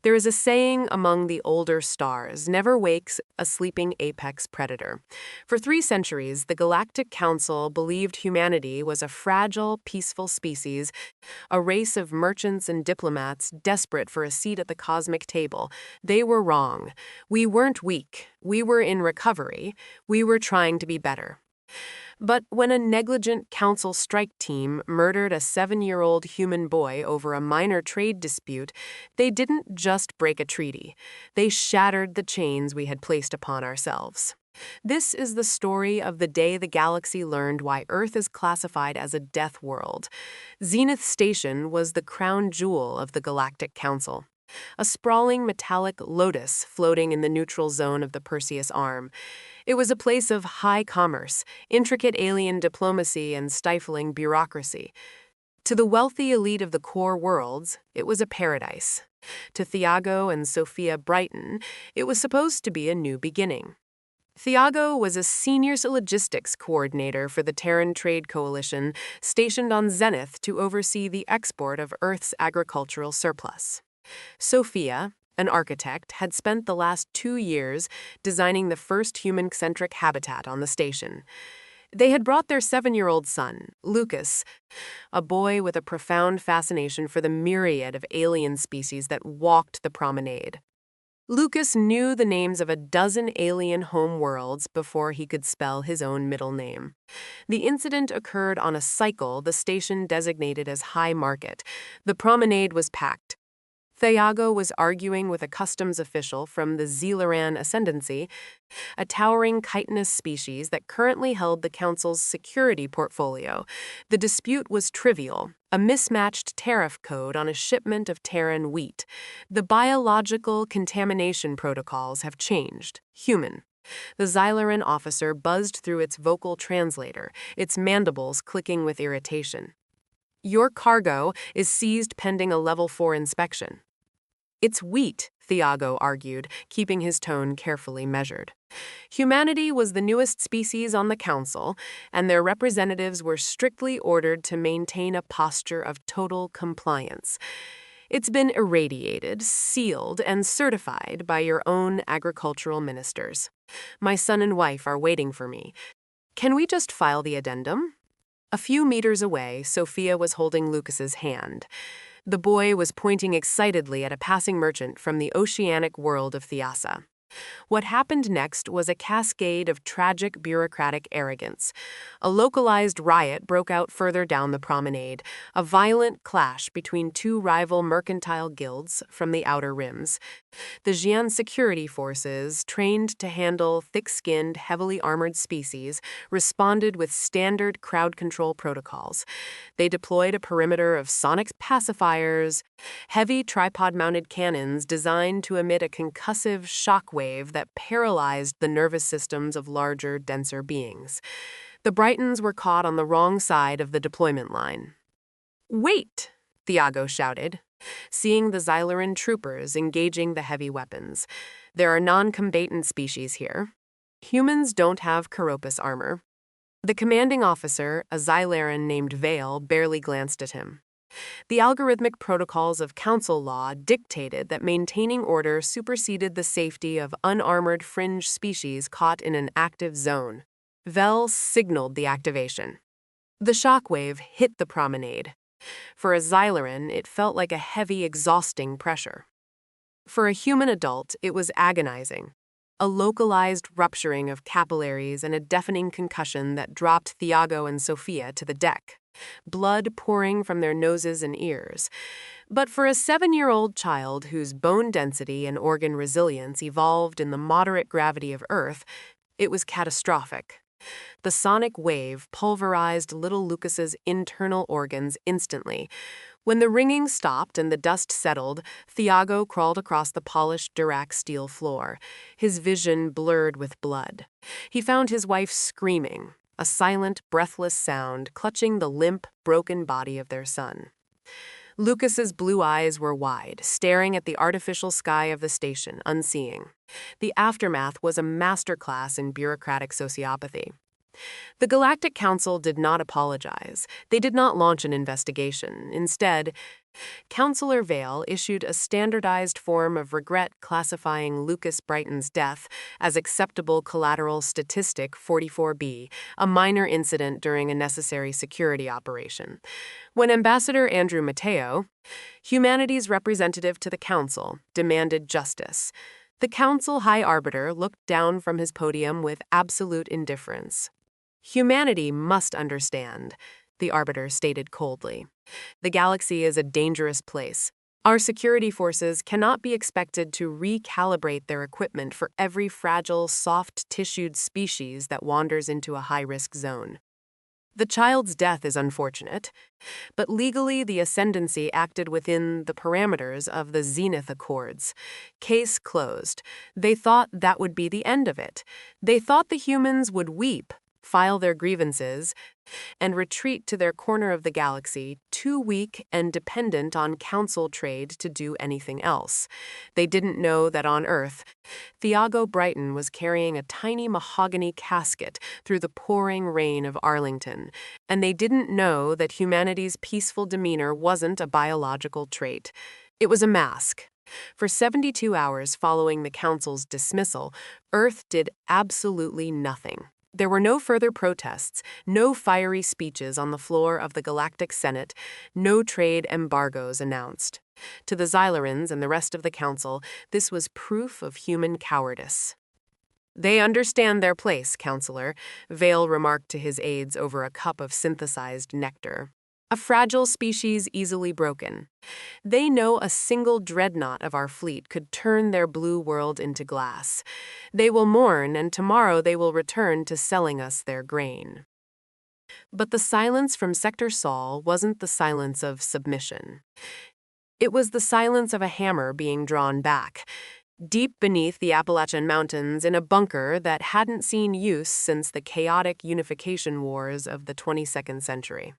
There is a saying among the older stars, never wakes a sleeping apex predator. For 3 centuries, the Galactic Council believed humanity was a fragile, peaceful species, a race of merchants and diplomats desperate for a seat at the cosmic table. They were wrong. We weren't weak. We were in recovery. We were trying to be better. But when a negligent council strike team murdered a 7-year-old human boy over a minor trade dispute, they didn't just break a treaty. They shattered the chains we had placed upon ourselves. This is the story of the day the galaxy learned why Earth is classified as a death world. Zenith Station was the crown jewel of the Galactic Council. A sprawling metallic lotus floating in the neutral zone of the Perseus Arm. It was a place of high commerce, intricate alien diplomacy, and stifling bureaucracy. To the wealthy elite of the core worlds, it was a paradise. To Thiago and Sophia Brighton, it was supposed to be a new beginning. Thiago was a senior logistics coordinator for the Terran Trade Coalition, stationed on Zenith to oversee the export of Earth's agricultural surplus. Sophia, an architect, had spent the last 2 years designing the first human-centric habitat on the station. They had brought their 7-year-old son, Lucas, a boy with a profound fascination for the myriad of alien species that walked the promenade. Lucas knew the names of a dozen alien home worlds before he could spell his own middle name. The incident occurred on a cycle the station designated as High Market. The promenade was packed. Thiago was arguing with a customs official from the Zelaran Ascendancy, a towering chitinous species that currently held the Council's security portfolio. The dispute was trivial, a mismatched tariff code on a shipment of Terran wheat. The biological contamination protocols have changed. Human. The Zelaran officer buzzed through its vocal translator, its mandibles clicking with irritation. Your cargo is seized pending a Level 4 inspection. It's wheat, Thiago argued, keeping his tone carefully measured. Humanity was the newest species on the council, and their representatives were strictly ordered to maintain a posture of total compliance. It's been irradiated, sealed, and certified by your own agricultural ministers. My son and wife are waiting for me. Can we just file the addendum? A few meters away, Sophia was holding Lucas's hand. The boy was pointing excitedly at a passing merchant from the oceanic world of Thiasa. What happened next was a cascade of tragic bureaucratic arrogance. A localized riot broke out further down the promenade, a violent clash between 2 rival mercantile guilds from the outer rims. The Xi'an security forces, trained to handle thick-skinned, heavily armored species, responded with standard crowd control protocols. They deployed a perimeter of sonic pacifiers, heavy tripod-mounted cannons designed to emit a concussive shock wave that paralyzed the nervous systems of larger, denser beings. The Brightons were caught on the wrong side of the deployment line. "Wait!" Thiago shouted, seeing the Zelaran troopers engaging the heavy weapons. There are non-combatant species here. Humans don't have carapace armor. The commanding officer, a Zelaran named Vale, barely glanced at him. The algorithmic protocols of council law dictated that maintaining order superseded the safety of unarmored fringe species caught in an active zone. Vel signaled the activation. The shockwave hit the promenade. For a Zelaran, it felt like a heavy, exhausting pressure. For a human adult, it was agonizing. A localized rupturing of capillaries and a deafening concussion that dropped Thiago and Sophia to the deck. Blood pouring from their noses and ears. But for a 7-year-old child whose bone density and organ resilience evolved in the moderate gravity of Earth, it was catastrophic. The sonic wave pulverized little Lucas's internal organs instantly. When the ringing stopped and the dust settled, Thiago crawled across the polished Durac steel floor, his vision blurred with blood. He found his wife screaming, a silent, breathless sound clutching the limp, broken body of their son. Lucas's blue eyes were wide, staring at the artificial sky of the station, unseeing. The aftermath was a masterclass in bureaucratic sociopathy. The Galactic Council did not apologize. They did not launch an investigation. Instead, Counselor Vale issued a standardized form of regret classifying Lucas Brighton's death as acceptable collateral statistic 44B, a minor incident during a necessary security operation. When Ambassador Andrew Mateo, humanity's representative to the Council, demanded justice, the Council High Arbiter looked down from his podium with absolute indifference. Humanity must understand, the Arbiter stated coldly. The galaxy is a dangerous place. Our security forces cannot be expected to recalibrate their equipment for every fragile, soft-tissued species that wanders into a high-risk zone. The child's death is unfortunate, but legally the Ascendancy acted within the parameters of the Zenith Accords. Case closed. They thought that would be the end of it. They thought the humans would weep, file their grievances, and retreat to their corner of the galaxy, too weak and dependent on council trade to do anything else. They didn't know that on Earth, Thiago Brighton was carrying a tiny mahogany casket through the pouring rain of Arlington, and they didn't know that humanity's peaceful demeanor wasn't a biological trait. It was a mask. For 72 hours following the Council's dismissal, Earth did absolutely nothing. There were no further protests, no fiery speeches on the floor of the Galactic Senate, no trade embargoes announced. To the Xylarans and the rest of the Council, this was proof of human cowardice. "They understand their place, Counselor," Vale remarked to his aides over a cup of synthesized nectar. "A fragile species easily broken. They know a single dreadnought of our fleet could turn their blue world into glass. They will mourn, and tomorrow they will return to selling us their grain." But the silence from Sector Sol wasn't the silence of submission. It was the silence of a hammer being drawn back. Deep beneath the Appalachian Mountains, in a bunker that hadn't seen use since the chaotic unification wars of the 22nd century,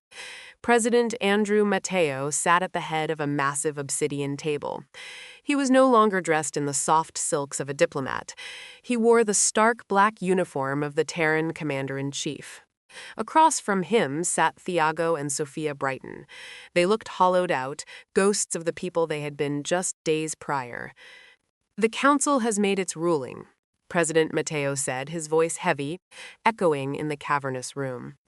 President Andrew Mateo sat at the head of a massive obsidian table. He was no longer dressed in the soft silks of a diplomat. He wore the stark black uniform of the Terran commander-in-chief. Across from him sat Thiago and Sophia Brighton. They looked hollowed out, ghosts of the people they had been just days prior. "The Council has made its ruling," President Mateo said, his voice heavy, echoing in the cavernous room.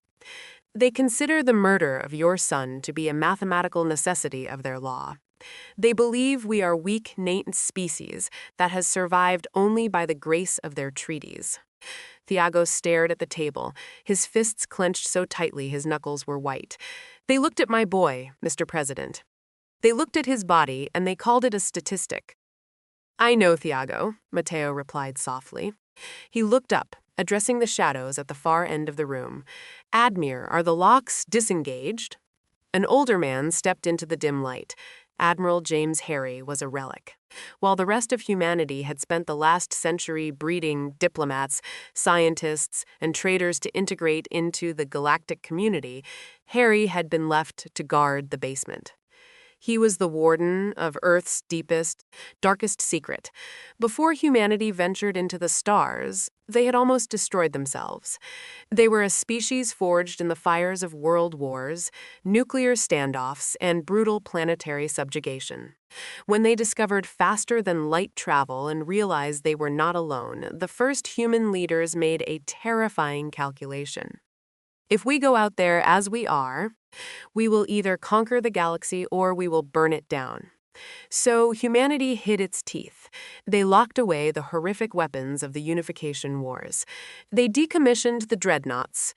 "They consider the murder of your son to be a mathematical necessity of their law. They believe we are weak, native species that has survived only by the grace of their treaties." Thiago stared at the table, his fists clenched so tightly his knuckles were white. "They looked at my boy, Mr. President. They looked at his body and they called it a statistic." "I know, Thiago," Mateo replied softly. He looked up, addressing the shadows at the far end of the room. "Admir, are the locks disengaged?" An older man stepped into the dim light. Admiral James Harry was a relic. While the rest of humanity had spent the last century breeding diplomats, scientists, and traders to integrate into the galactic community, Harry had been left to guard the basement. He was the warden of Earth's deepest, darkest secret. Before humanity ventured into the stars, they had almost destroyed themselves. They were a species forged in the fires of world wars, nuclear standoffs, and brutal planetary subjugation. When they discovered faster-than-light travel and realized they were not alone, the first human leaders made a terrifying calculation. "If we go out there as we are, we will either conquer the galaxy or we will burn it down." So humanity hid its teeth. They locked away the horrific weapons of the unification wars. They decommissioned the dreadnoughts,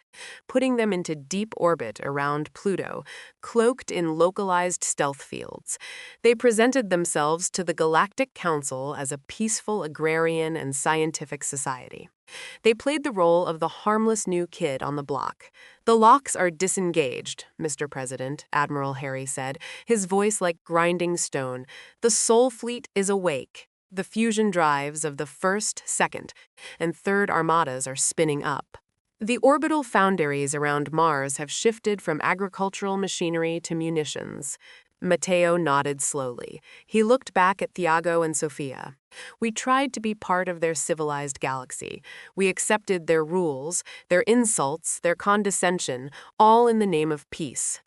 putting them into deep orbit around Pluto, cloaked in localized stealth fields. They presented themselves to the Galactic Council as a peaceful agrarian and scientific society. They played the role of the harmless new kid on the block. "The locks are disengaged, Mr. President," Admiral Harry said, his voice like grinding stone. "The Sol Fleet is awake. The fusion drives of the first, second, and third armadas are spinning up. The orbital foundries around Mars have shifted from agricultural machinery to munitions. Matteo nodded slowly. He looked back at Thiago and Sofia. We tried to be part of their civilized galaxy. We accepted their rules, their insults, their condescension, all in the name of peace.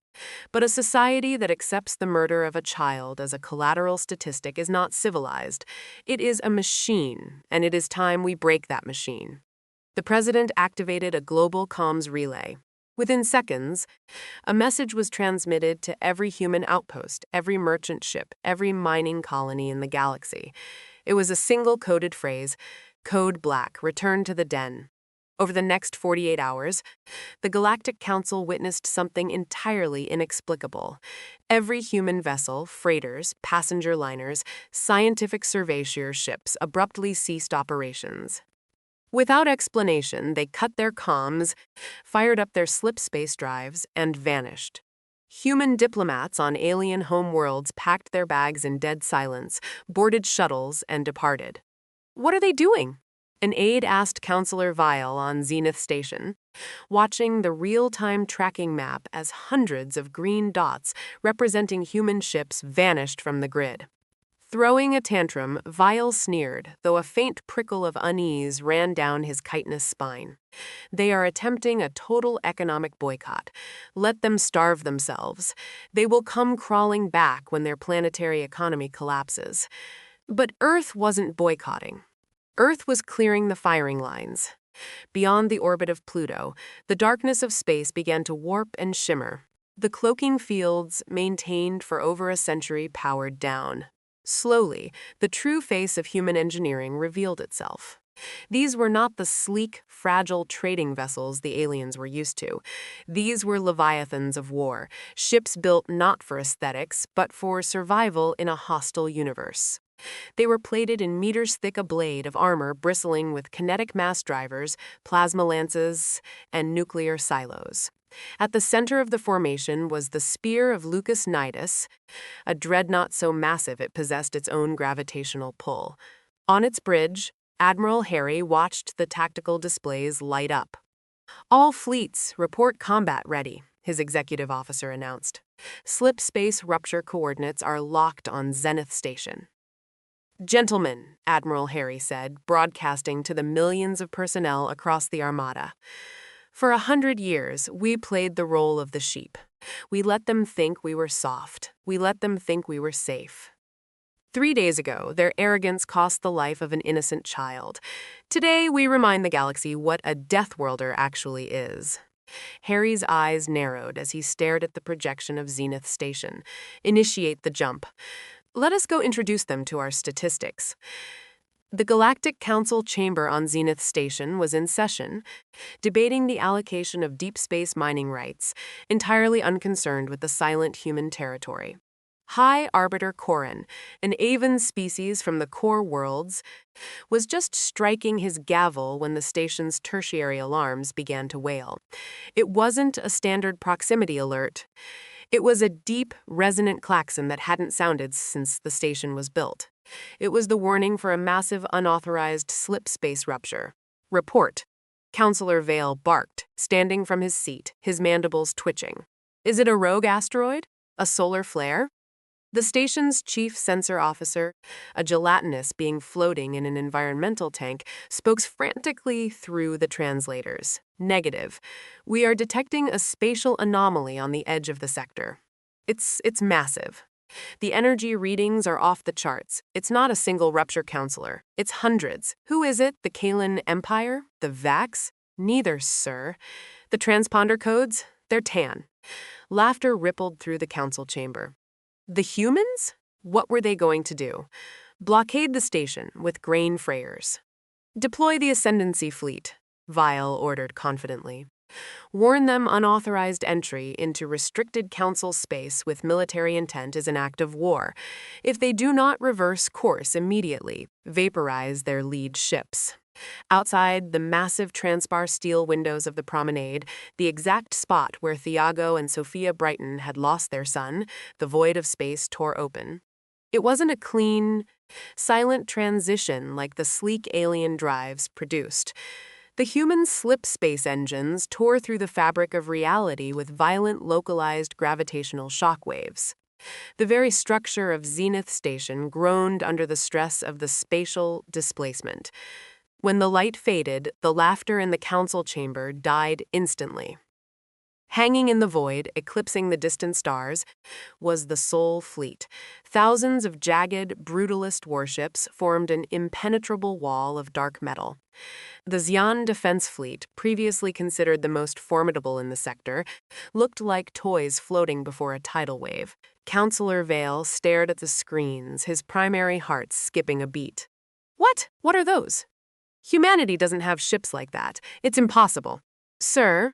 But a society that accepts the murder of a child as a collateral statistic is not civilized. It is a machine, and it is time we break that machine. The president activated a global comms relay. Within seconds, a message was transmitted to every human outpost, every merchant ship, every mining colony in the galaxy. It was a single coded phrase, Code Black, return to the den. Over the next 48 hours, the Galactic Council witnessed something entirely inexplicable. Every human vessel, freighters, passenger liners, scientific survey ships abruptly ceased operations. Without explanation, they cut their comms, fired up their slip space drives, and vanished. Human diplomats on alien homeworlds packed their bags in dead silence, boarded shuttles, and departed. What are they doing? An aide asked Counselor Vile on Zenith Station, watching the real-time tracking map as hundreds of green dots representing human ships vanished from the grid. Throwing a tantrum, Vile sneered, though a faint prickle of unease ran down his chitinous spine. They are attempting a total economic boycott. Let them starve themselves. They will come crawling back when their planetary economy collapses. But Earth wasn't boycotting. Earth was clearing the firing lines. Beyond the orbit of Pluto, the darkness of space began to warp and shimmer. The cloaking fields, maintained for over a century, powered down. Slowly, the true face of human engineering revealed itself. These were not the sleek, fragile trading vessels the aliens were used to. These were leviathans of war, ships built not for aesthetics, but for survival in a hostile universe. They were plated in meters-thick a blade of armor bristling with kinetic mass drivers, plasma lances, and nuclear silos. At the center of the formation was the spear of Lucas Nidus, a dreadnought so massive it possessed its own gravitational pull. On its bridge, Admiral Harry watched the tactical displays light up. "All fleets, report combat ready," his executive officer announced. "Slip space rupture coordinates are locked on Zenith Station." "Gentlemen," Admiral Harry said, broadcasting to the millions of personnel across the Armada. "For 100 years, we played the role of the sheep. We let them think we were soft. We let them think we were safe. 3 days ago, their arrogance cost the life of an innocent child. Today, we remind the galaxy what a Deathworlder actually is." Harry's eyes narrowed as he stared at the projection of Zenith Station. "Initiate the jump. Let us go introduce them to our statistics." The Galactic Council chamber on Zenith Station was in session, debating the allocation of deep space mining rights, entirely unconcerned with the silent human territory. High Arbiter Corin, an avian species from the core worlds, was just striking his gavel when the station's tertiary alarms began to wail. It wasn't a standard proximity alert. It was a deep, resonant klaxon that hadn't sounded since the station was built. It was the warning for a massive unauthorized slip space rupture. "Report." Counselor Vale barked, standing from his seat, his mandibles twitching. "Is it a rogue asteroid? A solar flare?" The station's chief sensor officer, a gelatinous being floating in an environmental tank, spoke frantically through the translators. "Negative. We are detecting a spatial anomaly on the edge of the sector. It's massive. The energy readings are off the charts. It's not a single rupture counselor. It's hundreds. Who is it? The Kalan Empire? The Vax? Neither, sir. The transponder codes? They're tan." Laughter rippled through the council chamber. The humans? What were they going to do? Blockade the station with grain frayers. "Deploy the Ascendancy Fleet," Vile ordered confidently. "Warn them unauthorized entry into restricted council space with military intent is an act of war. If they do not reverse course immediately, vaporize their lead ships." Outside the massive transpar steel windows of the promenade, the exact spot where Thiago and Sophia Brighton had lost their son, the void of space tore open. It wasn't a clean, silent transition like the sleek alien drives produced. The human slip space engines tore through the fabric of reality with violent localized gravitational shockwaves. The very structure of Zenith Station groaned under the stress of the spatial displacement. When the light faded, the laughter in the council chamber died instantly. Hanging in the void, eclipsing the distant stars, was the Sol Fleet. Thousands of jagged, brutalist warships formed an impenetrable wall of dark metal. The Xi'an Defense Fleet, previously considered the most formidable in the sector, looked like toys floating before a tidal wave. Counselor Vale stared at the screens, his primary heart skipping a beat. What? What are those? Humanity doesn't have ships like that. It's impossible. Sir,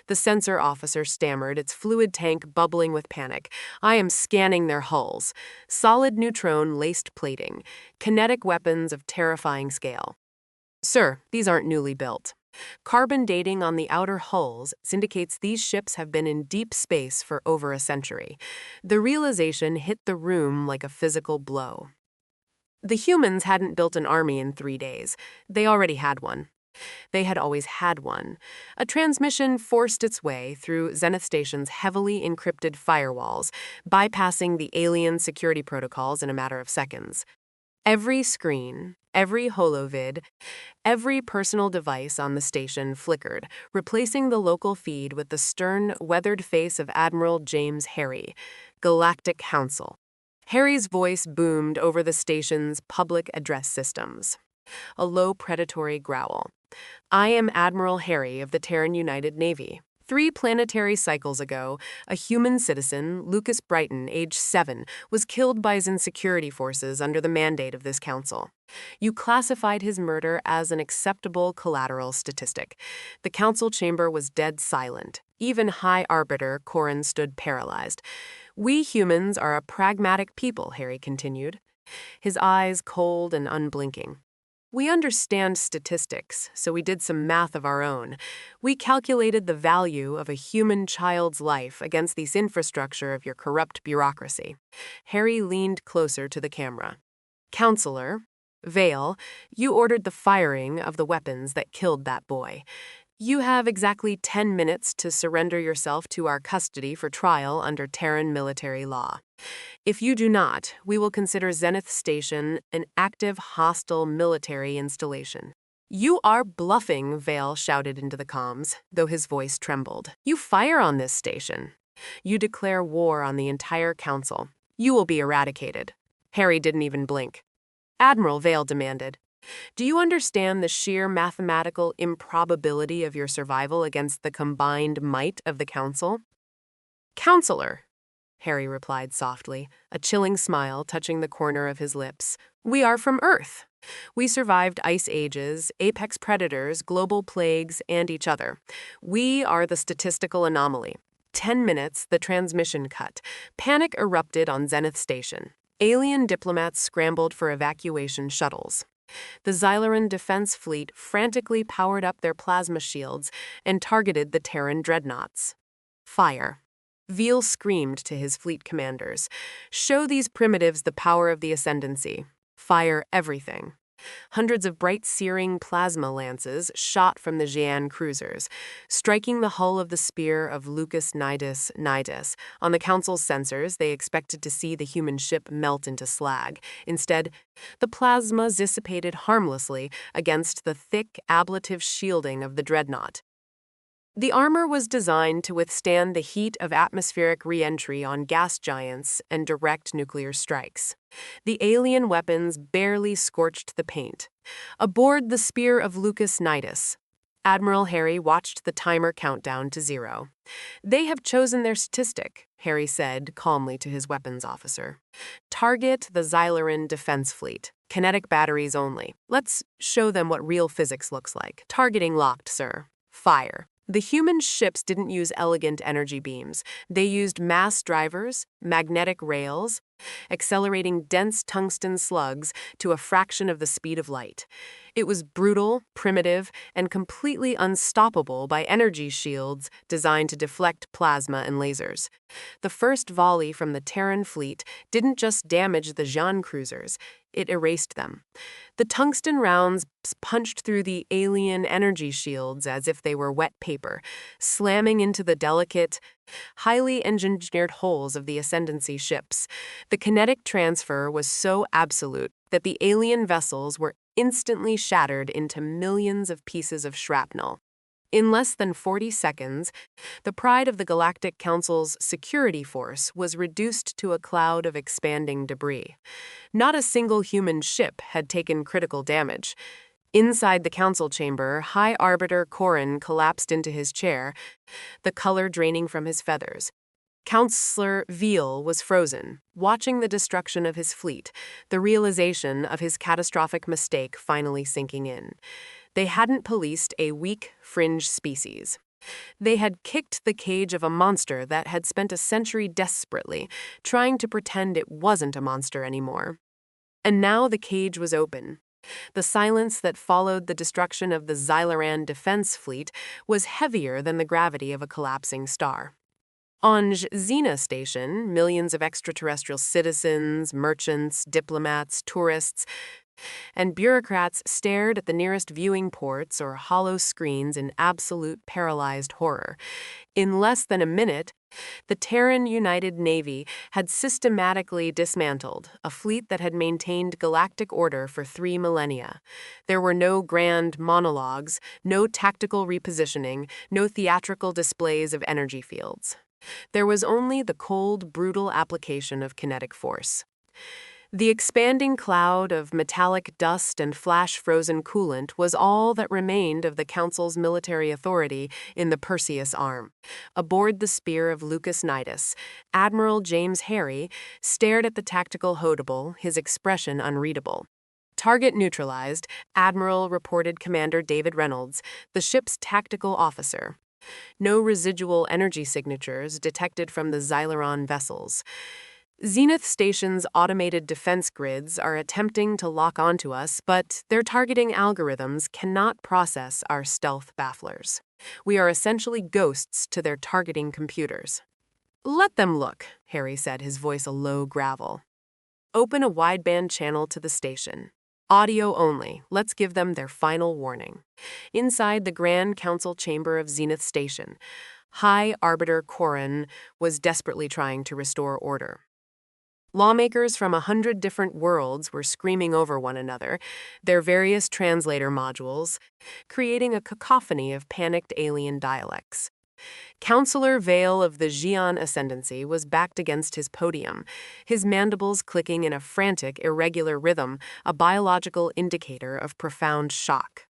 the sensor officer stammered, its fluid tank bubbling with panic. I am scanning their hulls. Solid neutron-laced plating. Kinetic weapons of terrifying scale. Sir, these aren't newly built. Carbon dating on the outer hulls indicates these ships have been in deep space for over a century. The realization hit the room like a physical blow. The humans hadn't built an army in 3 days. They already had one. They had always had one. A transmission forced its way through Zenith Station's heavily encrypted firewalls, bypassing the alien security protocols in a matter of seconds. Every screen, every holovid, every personal device on the station flickered, replacing the local feed with the stern, weathered face of Admiral James Harry, Galactic Council. Harry's voice boomed over the station's public address systems. A low predatory growl. I am Admiral Harry of the Terran United Navy. 3 planetary cycles ago, a human citizen, Lucas Brighton, age 7, was killed by Zen security forces under the mandate of this council. You classified his murder as an acceptable collateral statistic. The council chamber was dead silent. Even High Arbiter Corin stood paralyzed. We humans are a pragmatic people, Harry continued, his eyes cold and unblinking. We understand statistics, so we did some math of our own. We calculated the value of a human child's life against this infrastructure of your corrupt bureaucracy. Harry leaned closer to the camera. Counselor Vale, you ordered the firing of the weapons that killed that boy. You have exactly 10 minutes to surrender yourself to our custody for trial under Terran military law. If you do not, we will consider Zenith Station an active hostile military installation. You are bluffing, Vale shouted into the comms, though his voice trembled. You fire on this station. You declare war on the entire council. You will be eradicated. Harry didn't even blink. Admiral Vale demanded, do you understand the sheer mathematical improbability of your survival against the combined might of the council? Counselor, Harry replied softly, a chilling smile touching the corner of his lips. We are from Earth. We survived ice ages, apex predators, global plagues, and each other. We are the statistical anomaly. 10 minutes, the transmission cut. Panic erupted on Zenith Station. Alien diplomats scrambled for evacuation shuttles. The Xyloran Defense Fleet frantically powered up their plasma shields and targeted the Terran dreadnoughts. Fire. Veal screamed to his fleet commanders. Show these primitives the power of the ascendancy. Fire everything. Hundreds of bright searing plasma lances shot from the Xi'an cruisers, striking the hull of the spear of Lucas Nidus. On the council's sensors, they expected to see the human ship melt into slag. Instead, the plasma dissipated harmlessly against the thick ablative shielding of the dreadnought. The armor was designed to withstand the heat of atmospheric re-entry on gas giants and direct nuclear strikes. The alien weapons barely scorched the paint. Aboard the spear of Lucas Nidus, Admiral Harry watched the timer count down to 0. They have chosen their statistic, Harry said calmly to his weapons officer. Target the Xyloran Defense Fleet. Kinetic batteries only. Let's show them what real physics looks like. Targeting locked, sir. Fire. The human ships didn't use elegant energy beams. They used mass drivers, magnetic rails, accelerating dense tungsten slugs to a fraction of the speed of light. It was brutal, primitive, and completely unstoppable by energy shields designed to deflect plasma and lasers. The first volley from the Terran fleet didn't just damage the Xi'an cruisers, It erased them. The tungsten rounds punched through the alien energy shields as if they were wet paper, slamming into the delicate, highly engineered hulls of the Ascendancy ships. The kinetic transfer was so absolute that the alien vessels were instantly shattered into millions of pieces of shrapnel. In less than 40 seconds, the pride of the Galactic Council's security force was reduced to a cloud of expanding debris. Not a single human ship had taken critical damage. Inside the council chamber, High Arbiter Corrin collapsed into his chair, the color draining from his feathers. Counselor Veal was frozen, watching the destruction of his fleet, the realization of his catastrophic mistake finally sinking in. They hadn't policed a weak, fringe species. They had kicked the cage of a monster that had spent a century desperately trying to pretend it wasn't a monster anymore. And now the cage was open. The silence that followed the destruction of the Xyloran defense fleet was heavier than the gravity of a collapsing star. On Zenith Station, millions of extraterrestrial citizens, merchants, diplomats, tourists, and bureaucrats stared at the nearest viewing ports or hollow screens in absolute paralyzed horror. In less than a minute, the Terran United Navy had systematically dismantled a fleet that had maintained galactic order for 3 millennia. There were no grand monologues, no tactical repositioning, no theatrical displays of energy fields. There was only the cold, brutal application of kinetic force. The expanding cloud of metallic dust and flash-frozen coolant was all that remained of the Council's military authority in the Perseus arm. Aboard the spear of Lucas Nidus, Admiral James Harry stared at the tactical hodable, his expression unreadable. Target neutralized, Admiral reported Commander David Reynolds, the ship's tactical officer. No residual energy signatures detected from the Xyloran vessels. Zenith Station's automated defense grids are attempting to lock onto us, but their targeting algorithms cannot process our stealth bafflers. We are essentially ghosts to their targeting computers. Let them look, Harry said, his voice a low gravel. Open a wideband channel to the station. Audio only. Let's give them their final warning. Inside the Grand Council chamber of Zenith Station, High Arbiter Corrin was desperately trying to restore order. Lawmakers from 100 different worlds were screaming over one another, their various translator modules, creating a cacophony of panicked alien dialects. Counselor Vale of the Xi'an Ascendancy was backed against his podium, his mandibles clicking in a frantic, irregular rhythm, a biological indicator of profound shock.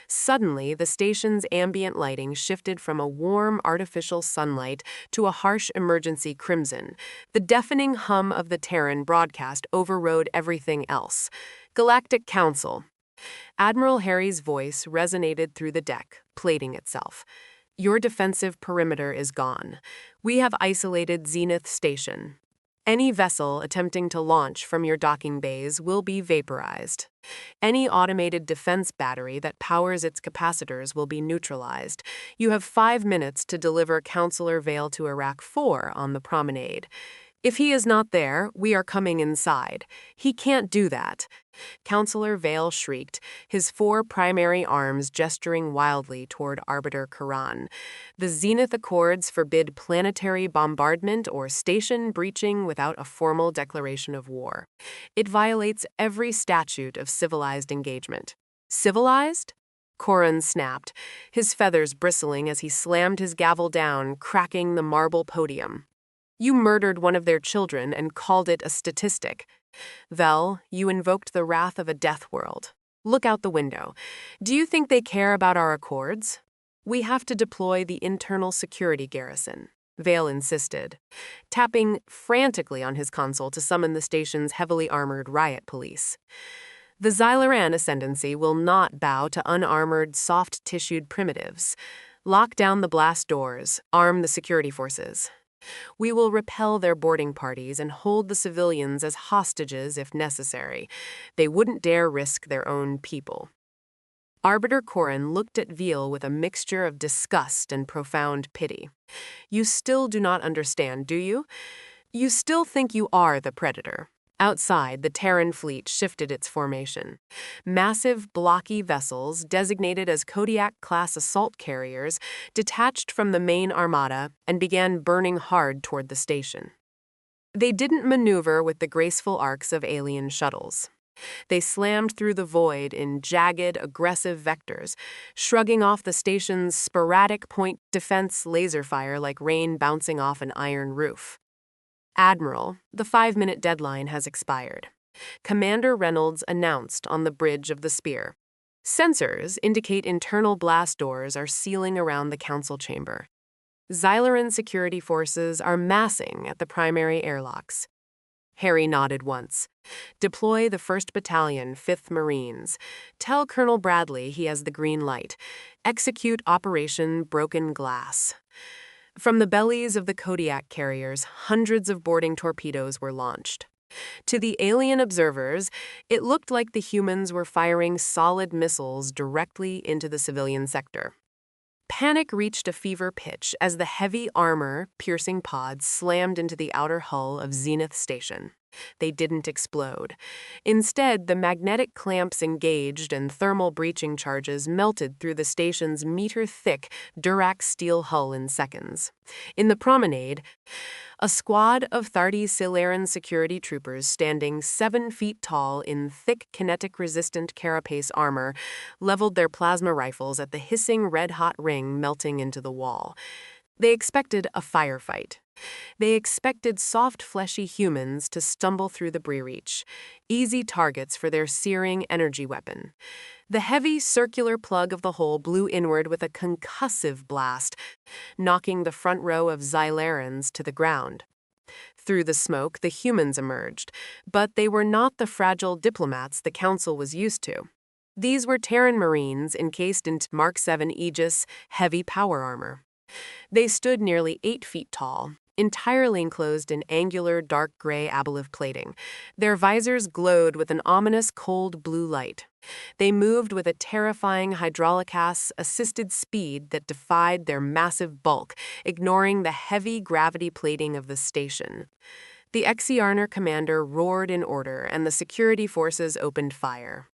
Suddenly, the station's ambient lighting shifted from a warm, artificial sunlight to a harsh emergency crimson. The deafening hum of the Terran broadcast overrode everything else. Galactic Council. Admiral Harry's voice resonated through the deck, plating itself. Your defensive perimeter is gone. We have isolated Zenith Station. Any vessel attempting to launch from your docking bays will be vaporized. Any automated defense battery that powers its capacitors will be neutralized. You have 5 minutes to deliver Counselor Vale to Iraq 4 on the promenade. If he is not there, we are coming inside. He can't do that. Counselor Vale shrieked, his 4 primary arms gesturing wildly toward Arbiter Corrin. The Zenith Accords forbid planetary bombardment or station breaching without a formal declaration of war. It violates every statute of civilized engagement. Civilized? Corrin snapped, his feathers bristling as he slammed his gavel down, cracking the marble podium. You murdered one of their children and called it a statistic. Vel, you invoked the wrath of a death world. Look out the window. Do you think they care about our accords? We have to deploy the internal security garrison, Vale insisted, tapping frantically on his console to summon the station's heavily armored riot police. The Xyloran Ascendancy will not bow to unarmored, soft-tissued primitives. Lock down the blast doors, arm the security forces. We will repel their boarding parties and hold the civilians as hostages if necessary. They wouldn't dare risk their own people. Arbiter Corrin looked at Veal with a mixture of disgust and profound pity. You still do not understand, do you? You still think you are the predator. Outside, the Terran fleet shifted its formation. Massive, blocky vessels, designated as Kodiak-class assault carriers, detached from the main armada and began burning hard toward the station. They didn't maneuver with the graceful arcs of alien shuttles. They slammed through the void in jagged, aggressive vectors, shrugging off the station's sporadic point defense laser fire like rain bouncing off an iron roof. Admiral, the 5-minute deadline has expired. Commander Reynolds announced on the bridge of the Spear. Sensors indicate internal blast doors are sealing around the council chamber. Xyloran security forces are massing at the primary airlocks. Harry nodded once. Deploy the 1st Battalion, 5th Marines. Tell Colonel Bradley he has the green light. Execute Operation Broken Glass. From the bellies of the Kodiak carriers, hundreds of boarding torpedoes were launched. To the alien observers, it looked like the humans were firing solid missiles directly into the civilian sector. Panic reached a fever pitch as the heavy armor-piercing pods slammed into the outer hull of Zenith Station. They didn't explode. Instead, the magnetic clamps engaged and thermal breaching charges melted through the station's meter-thick Durax steel hull in seconds. In the promenade, a squad of 30 Xyloran security troopers standing 7 feet tall in thick kinetic-resistant carapace armor leveled their plasma rifles at the hissing red-hot ring melting into the wall. They expected a firefight. They expected soft, fleshy humans to stumble through the breach, easy targets for their searing energy weapon. The heavy circular plug of the hole blew inward with a concussive blast, knocking the front row of Xylarans to the ground. Through the smoke, the humans emerged, but they were not the fragile diplomats the Council was used to. These were Terran Marines encased in Mark 7 Aegis heavy power armor. They stood nearly 8 feet tall, entirely enclosed in angular dark gray aboleth plating. Their visors glowed with an ominous cold blue light. They moved with a terrifying hydraulic-assisted speed that defied their massive bulk, ignoring the heavy gravity plating of the station. The Exiarner commander roared in order, and the security forces opened fire.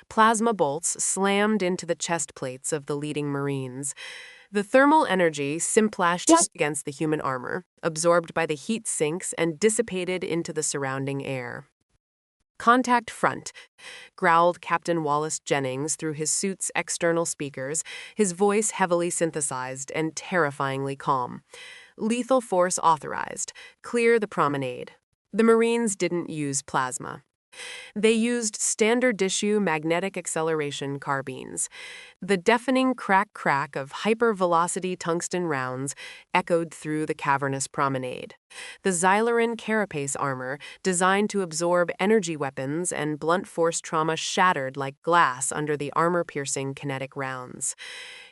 Plasma bolts slammed into the chest plates of the leading Marines. The thermal energy splashed against the human armor, absorbed by the heat sinks and dissipated into the surrounding air. "Contact front," growled Captain Wallace Jennings through his suit's external speakers, his voice heavily synthesized and terrifyingly calm. "Lethal force authorized. Clear the promenade." The Marines didn't use plasma. They used standard-issue magnetic acceleration carbines. The deafening crack-crack of hyper-velocity tungsten rounds echoed through the cavernous promenade. The Xyloran carapace armor, designed to absorb energy weapons and blunt force trauma, shattered like glass under the armor-piercing kinetic rounds.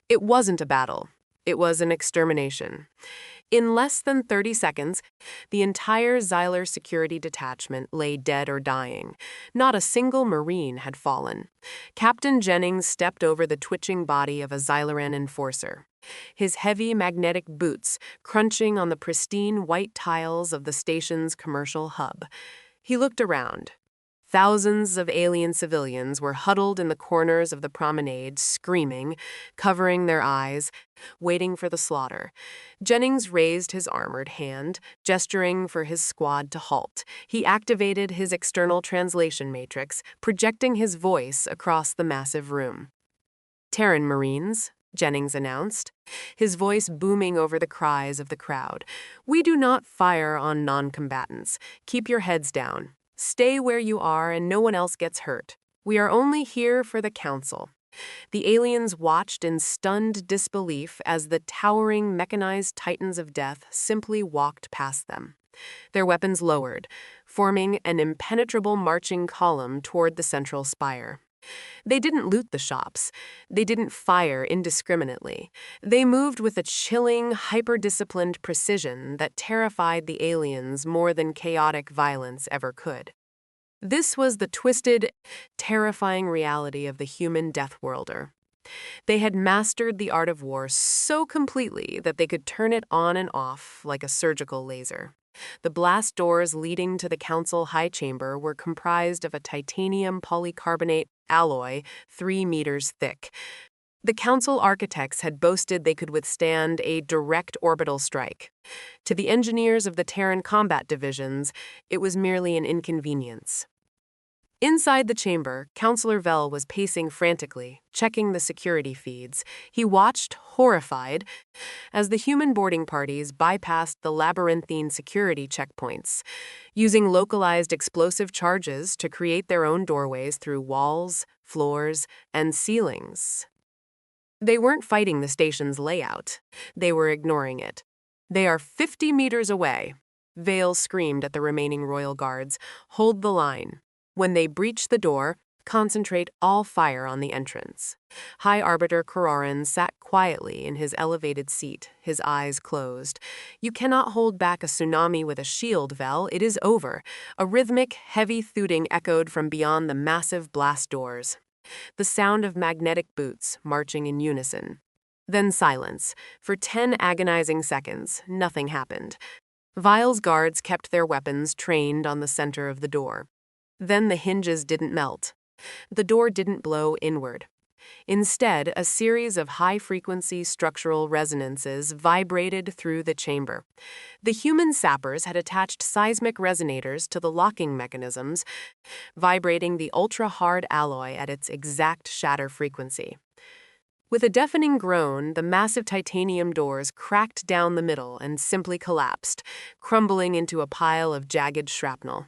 It wasn't a battle. It was an extermination. In less than 30 seconds, the entire Xylar security detachment lay dead or dying. Not a single Marine had fallen. Captain Jennings stepped over the twitching body of a Xyloran enforcer, his heavy magnetic boots crunching on the pristine white tiles of the station's commercial hub. He looked around. Thousands of alien civilians were huddled in the corners of the promenade, screaming, covering their eyes, waiting for the slaughter. Jennings raised his armored hand, gesturing for his squad to halt. He activated his external translation matrix, projecting his voice across the massive room. "Terran Marines," Jennings announced, his voice booming over the cries of the crowd. "We do not fire on non-combatants. Keep your heads down. Stay where you are and no one else gets hurt. We are only here for the Council." The aliens watched in stunned disbelief as the towering mechanized titans of death simply walked past them. Their weapons lowered, forming an impenetrable marching column toward the central spire. They didn't loot the shops. They didn't fire indiscriminately. They moved with a chilling, hyper-disciplined precision that terrified the aliens more than chaotic violence ever could. This was the twisted, terrifying reality of the human death-worlder. They had mastered the art of war so completely that they could turn it on and off like a surgical laser. The blast doors leading to the council high chamber were comprised of a titanium polycarbonate alloy 3 meters thick. The council architects had boasted they could withstand a direct orbital strike. To the engineers of the Terran combat divisions, it was merely an inconvenience. Inside the chamber, Counselor Vell was pacing frantically, checking the security feeds. He watched, horrified, as the human boarding parties bypassed the labyrinthine security checkpoints, using localized explosive charges to create their own doorways through walls, floors, and ceilings. They weren't fighting the station's layout. They were ignoring it. "They are 50 meters away," Vale screamed at the remaining royal guards. "Hold the line. When they breach the door, concentrate all fire on the entrance." High Arbiter Kararan sat quietly in his elevated seat, his eyes closed. "You cannot hold back a tsunami with a shield, Vel. It is over." A rhythmic, heavy thooting echoed from beyond the massive blast doors. The sound of magnetic boots marching in unison. Then silence. For 10 agonizing seconds, nothing happened. Vile's guards kept their weapons trained on the center of the door. Then the hinges didn't melt. The door didn't blow inward. Instead, a series of high-frequency structural resonances vibrated through the chamber. The human sappers had attached seismic resonators to the locking mechanisms, vibrating the ultra-hard alloy at its exact shatter frequency. With a deafening groan, the massive titanium doors cracked down the middle and simply collapsed, crumbling into a pile of jagged shrapnel.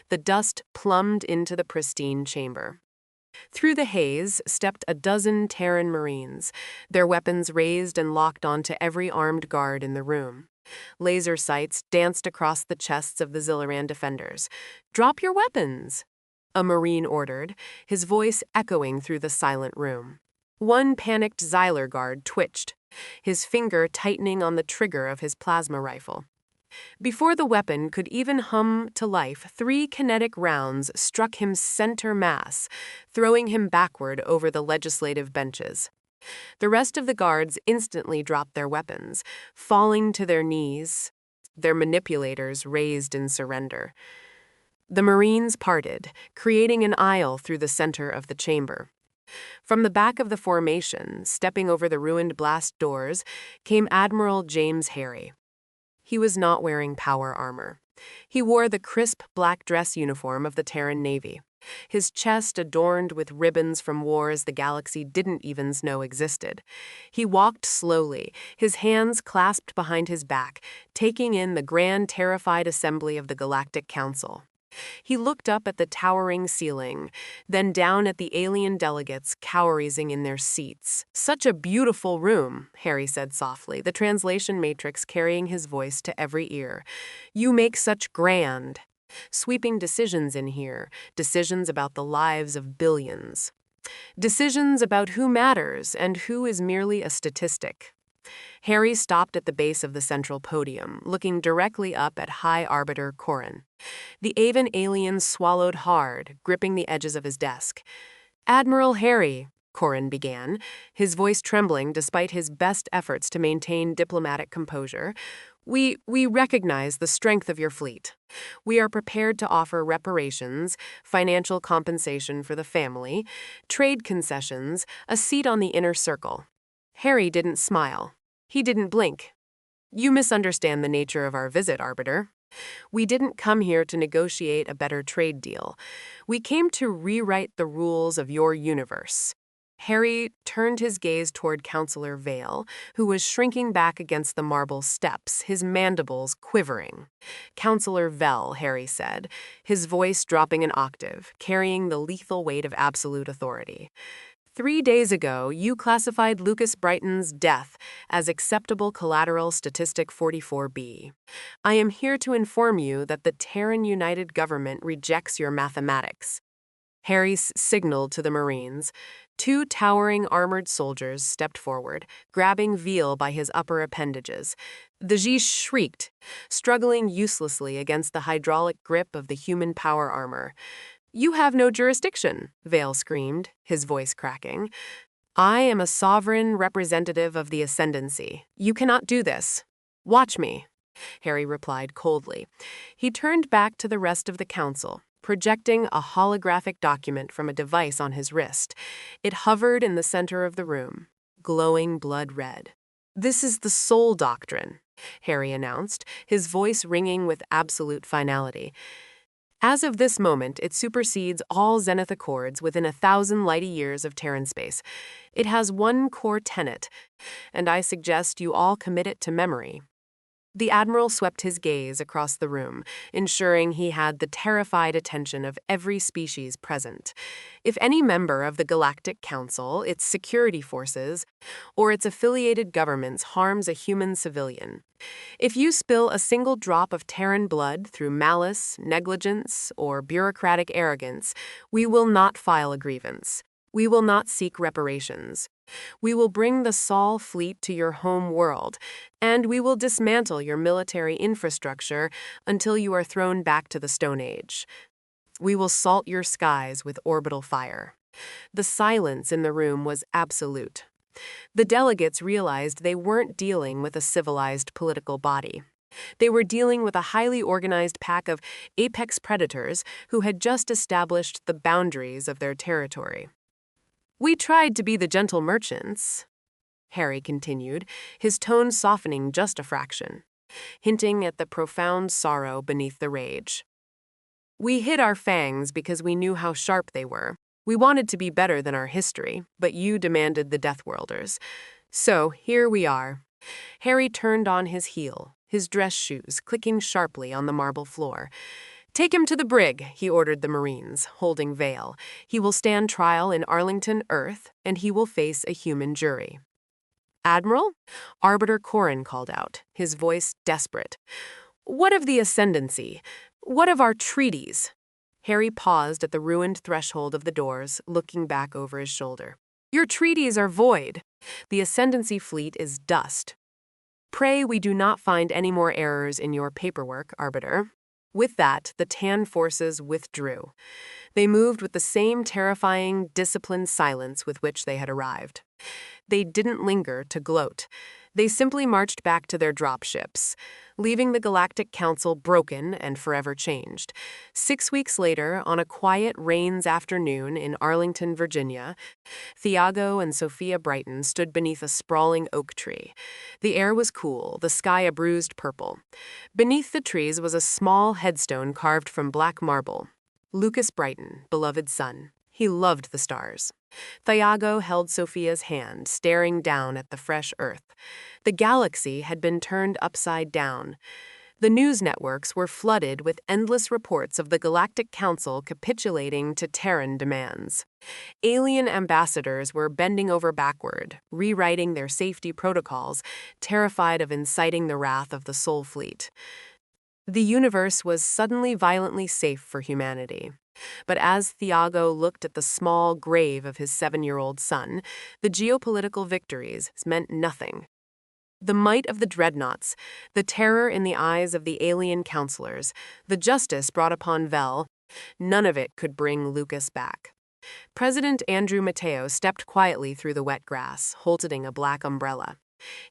The dust plumbed into the pristine chamber. Through the haze stepped a dozen Terran Marines, their weapons raised and locked onto every armed guard in the room. Laser sights danced across the chests of the Zillaran defenders. "Drop your weapons," a Marine ordered, his voice echoing through the silent room. One panicked Xyler guard twitched, his finger tightening on the trigger of his plasma rifle. Before the weapon could even hum to life, 3 kinetic rounds struck him center mass, throwing him backward over the legislative benches. The rest of the guards instantly dropped their weapons, falling to their knees, their manipulators raised in surrender. The Marines parted, creating an aisle through the center of the chamber. From the back of the formation, stepping over the ruined blast doors, came Admiral James Harry. He was not wearing power armor. He wore the crisp black dress uniform of the Terran Navy, his chest adorned with ribbons from wars the galaxy didn't even know existed. He walked slowly, his hands clasped behind his back, taking in the grand, terrified assembly of the Galactic Council. He looked up at the towering ceiling, then down at the alien delegates cowering in their seats. "Such a beautiful room," Harry said softly, the translation matrix carrying his voice to every ear. "You make such grand, sweeping decisions in here, decisions about the lives of billions. Decisions about who matters and who is merely a statistic." Harry stopped at the base of the central podium, looking directly up at High Arbiter Corrin. The Aven alien swallowed hard, gripping the edges of his desk. "Admiral Harry," Corrin began, his voice trembling despite his best efforts to maintain diplomatic composure, We recognize the strength of your fleet. We are prepared to offer reparations, financial compensation for the family, trade concessions, a seat on the inner circle." Harry didn't smile. He didn't blink. "You misunderstand the nature of our visit, Arbiter. We didn't come here to negotiate a better trade deal. We came to rewrite the rules of your universe." Harry turned his gaze toward Counselor Vale, who was shrinking back against the marble steps, his mandibles quivering. "Counselor Vell," Harry said, his voice dropping an octave, carrying the lethal weight of absolute authority. 3 days ago, you classified Lucas Brighton's death as acceptable collateral statistic 44B. I am here to inform you that the Terran United Government rejects your mathematics." Harry signaled to the Marines. 2 towering armored soldiers stepped forward, grabbing Veal by his upper appendages. The G shrieked, struggling uselessly against the hydraulic grip of the human power armor. "You have no jurisdiction," Vale screamed, his voice cracking. "I am a sovereign representative of the Ascendancy. You cannot do this. Watch me." Harry replied coldly. He turned back to the rest of the council, projecting a holographic document from a device on his wrist. It hovered in the center of the room, glowing blood red. "This is the Soul Doctrine," Harry announced, his voice ringing with absolute finality. "As of this moment, it supersedes all Zenith Accords within 1,000 light-years of Terran space. It has one core tenet, and I suggest you all commit it to memory." The Admiral swept his gaze across the room, ensuring he had the terrified attention of every species present. If any member of the Galactic Council, its security forces, or its affiliated governments harms a human civilian, if you spill a single drop of Terran blood through malice, negligence, or bureaucratic arrogance, we will not file a grievance. We will not seek reparations. We will bring the Sol fleet to your home world, and we will dismantle your military infrastructure until you are thrown back to the Stone Age. We will salt your skies with orbital fire. The silence in the room was absolute. The delegates realized they weren't dealing with a civilized political body. They were dealing with a highly organized pack of apex predators who had just established the boundaries of their territory. "We tried to be the gentle merchants," Harry continued, his tone softening just a fraction, hinting at the profound sorrow beneath the rage. "We hid our fangs because we knew how sharp they were. We wanted to be better than our history, but you demanded the Deathworlders. So here we are." Harry turned on his heel, his dress shoes clicking sharply on the marble floor. "Take him to the brig," he ordered the Marines, holding Vale. "He will stand trial in Arlington, Earth, and he will face a human jury." "Admiral?" Arbiter Corrin called out, his voice desperate. "What of the Ascendancy? What of our treaties?" Harry paused at the ruined threshold of the doors, looking back over his shoulder. "Your treaties are void. The Ascendancy fleet is dust. Pray we do not find any more errors in your paperwork, Arbiter." With that, the Tan forces withdrew. They moved with the same terrifying, disciplined silence with which they had arrived. They didn't linger to gloat. They simply marched back to their dropships, leaving the Galactic Council broken and forever changed. 6 weeks later, on a quiet rains afternoon in Arlington, Virginia, Thiago and Sophia Brighton stood beneath a sprawling oak tree. The air was cool, the sky a bruised purple. Beneath the trees was a small headstone carved from black marble. Lucas Brighton, beloved son. He loved the stars. Thiago held Sophia's hand, staring down at the fresh earth. The galaxy had been turned upside down. The news networks were flooded with endless reports of the Galactic Council capitulating to Terran demands. Alien ambassadors were bending over backward, rewriting their safety protocols, terrified of inciting the wrath of the Soul Fleet. The universe was suddenly violently safe for humanity. But as Thiago looked at the small grave of his 7-year-old son, the geopolitical victories meant nothing. The might of the dreadnoughts, the terror in the eyes of the alien counselors, the justice brought upon Vel, none of it could bring Lucas back. President Andrew Mateo stepped quietly through the wet grass, holding a black umbrella.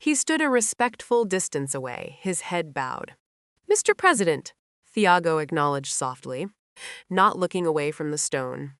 He stood a respectful distance away, his head bowed. "Mr. President," Thiago acknowledged softly, not looking away from the stone.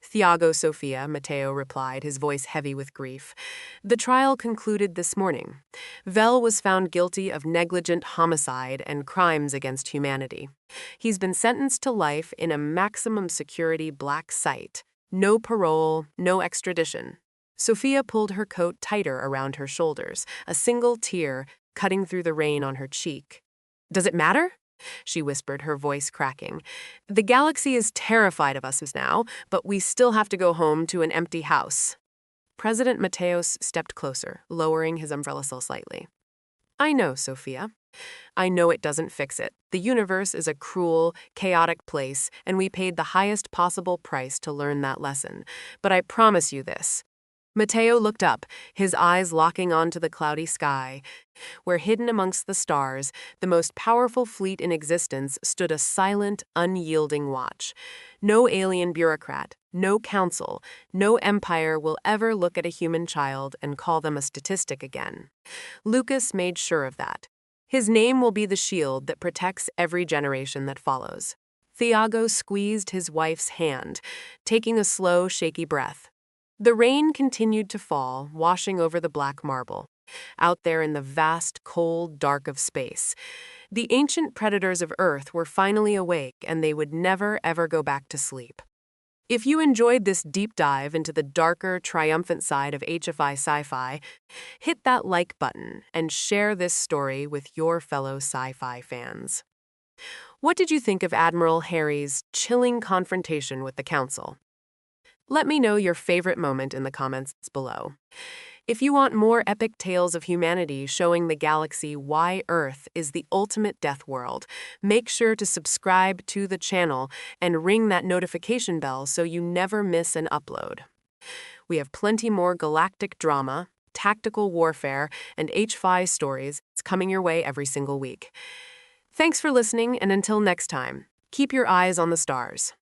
"Thiago Sophia," Mateo replied, his voice heavy with grief. "The trial concluded this morning. Vel was found guilty of negligent homicide and crimes against humanity. He's been sentenced to life in a maximum security black site. No parole, no extradition." Sophia pulled her coat tighter around her shoulders, a single tear cutting through the rain on her cheek. "Does it matter?" she whispered, her voice cracking. "The galaxy is terrified of us now, but we still have to go home to an empty house." President Mateos stepped closer, lowering his umbrella so slightly. "I know, Sophia. I know it doesn't fix it. The universe is a cruel, chaotic place, and we paid the highest possible price to learn that lesson. But I promise you this." Mateo looked up, his eyes locking onto the cloudy sky, where hidden amongst the stars, the most powerful fleet in existence stood a silent, unyielding watch. No alien bureaucrat, no council, no empire will ever look at a human child and call them a statistic again. Lucas made sure of that. His name will be the shield that protects every generation that follows. Thiago squeezed his wife's hand, taking a slow, shaky breath. The rain continued to fall, washing over the black marble. Out there in the vast, cold dark of space, the ancient predators of Earth were finally awake, and they would never, ever go back to sleep. If you enjoyed this deep dive into the darker, triumphant side of HFI sci-fi, hit that like button and share this story with your fellow sci-fi fans. What did you think of Admiral Harry's chilling confrontation with the Council? Let me know your favorite moment in the comments below. If you want more epic tales of humanity showing the galaxy why Earth is the ultimate death world, make sure to subscribe to the channel and ring that notification bell so you never miss an upload. We have plenty more galactic drama, tactical warfare, and H5 stories coming your way every single week. Thanks for listening, and until next time, keep your eyes on the stars.